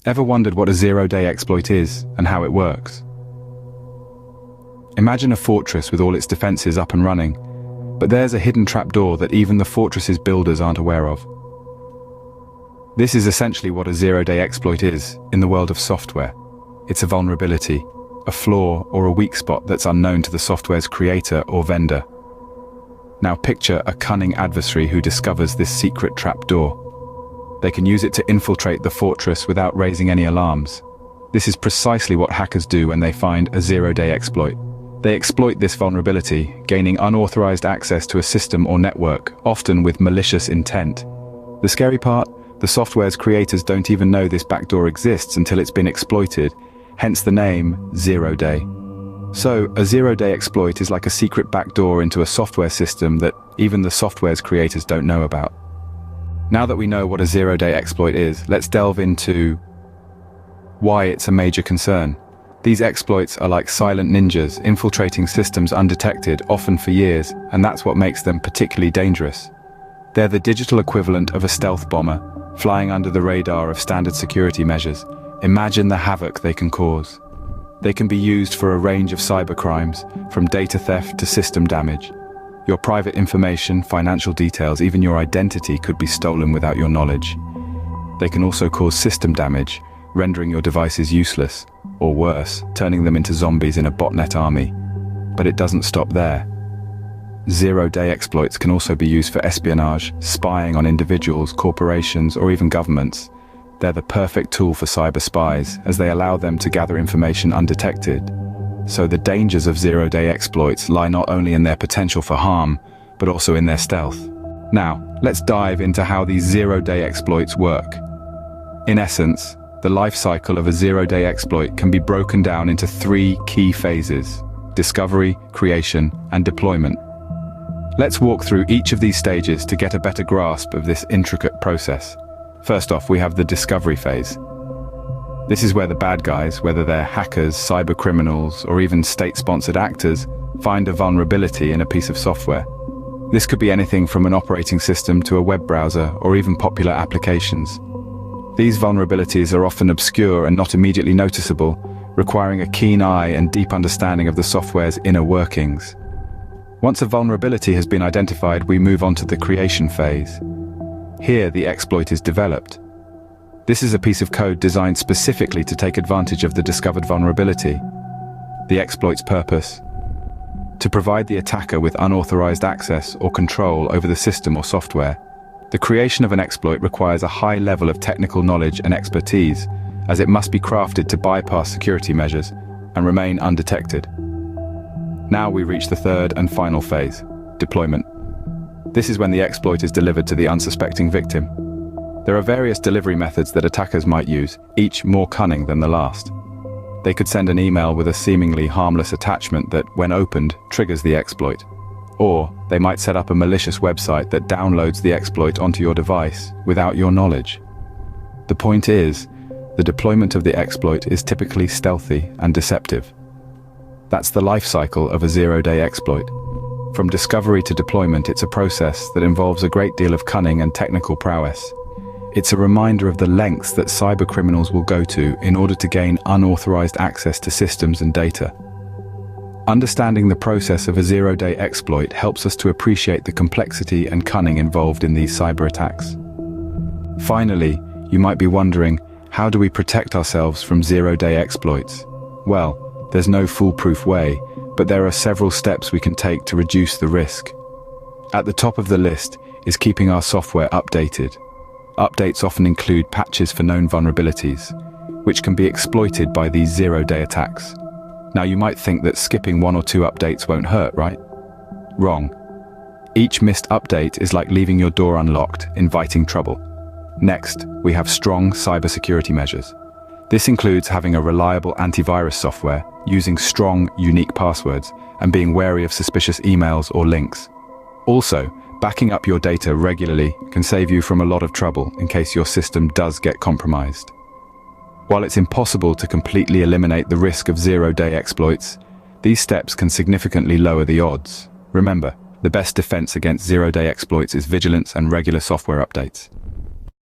Ever wondered what a zero-day exploit is and how it works? Imagine a fortress with all its defenses up and running, but there's a hidden trapdoor that even the fortress's builders aren't aware of. This is essentially what a zero-day exploit is in the world of software. It's a vulnerability, a flaw or a weak spot that's unknown to the software's creator or vendor. Now picture a cunning adversary who discovers this secret trapdoor. They can use it to infiltrate the fortress without raising any alarms. This is precisely what hackers do when they find a zero-day exploit. They exploit this vulnerability, gaining unauthorized access to a system or network, often with malicious intent. The scary part? The software's creators don't even know this backdoor exists until it's been exploited, hence the name Zero Day. So, a zero-day exploit is like a secret backdoor into a software system that even the software's creators don't know about. Now that we know what a zero-day exploit is, let's delve into why it's a major concern. These exploits are like silent ninjas, infiltrating systems undetected, often for years, and that's what makes them particularly dangerous. They're the digital equivalent of a stealth bomber, flying under the radar of standard security measures. Imagine the havoc they can cause. They can be used for a range of cybercrimes, from data theft to system damage. Your private information, financial details, even your identity could be stolen without your knowledge. They can also cause system damage, rendering your devices useless, or worse, turning them into zombies in a botnet army. But it doesn't stop there. Zero-day exploits can also be used for espionage, spying on individuals, corporations, or even governments. They're the perfect tool for cyber spies, as they allow them to gather information undetected. So the dangers of zero-day exploits lie not only in their potential for harm, but also in their stealth. Now, let's dive into how these zero-day exploits work. In essence, the life cycle of a zero-day exploit can be broken down into 3 key phases: discovery, creation, and deployment. Let's walk through each of these stages to get a better grasp of this intricate process. First off, we have the discovery phase. This is where the bad guys, whether they're hackers, cyber criminals, or even state-sponsored actors, find a vulnerability in a piece of software. This could be anything from an operating system to a web browser, or even popular applications. These vulnerabilities are often obscure and not immediately noticeable, requiring a keen eye and deep understanding of the software's inner workings. Once a vulnerability has been identified, we move on to the creation phase. Here, the exploit is developed. This is a piece of code designed specifically to take advantage of the discovered vulnerability. The exploit's purpose: to provide the attacker with unauthorized access or control over the system or software. The creation of an exploit requires a high level of technical knowledge and expertise, as it must be crafted to bypass security measures and remain undetected. Now we reach the third and final phase: deployment. This is when the exploit is delivered to the unsuspecting victim. There are various delivery methods that attackers might use, each more cunning than the last. They could send an email with a seemingly harmless attachment that, when opened, triggers the exploit. Or they might set up a malicious website that downloads the exploit onto your device without your knowledge. The point is, the deployment of the exploit is typically stealthy and deceptive. That's the life cycle of a zero-day exploit. From discovery to deployment, it's a process that involves a great deal of cunning and technical prowess. It's a reminder of the lengths that cybercriminals will go to in order to gain unauthorized access to systems and data. Understanding the process of a zero-day exploit helps us to appreciate the complexity and cunning involved in these cyber attacks. Finally, you might be wondering, how do we protect ourselves from zero-day exploits? Well, there's no foolproof way, but there are several steps we can take to reduce the risk. At the top of the list is keeping our software updated. Updates often include patches for known vulnerabilities, which can be exploited by these zero-day attacks. Now you might think that skipping 1 or 2 updates won't hurt, right? Wrong. Each missed update is like leaving your door unlocked, inviting trouble. Next, we have strong cybersecurity measures. This includes having a reliable antivirus software, using strong, unique passwords, and being wary of suspicious emails or links. Also, backing up your data regularly can save you from a lot of trouble in case your system does get compromised. While it's impossible to completely eliminate the risk of zero-day exploits, these steps can significantly lower the odds. Remember, the best defense against zero-day exploits is vigilance and regular software updates.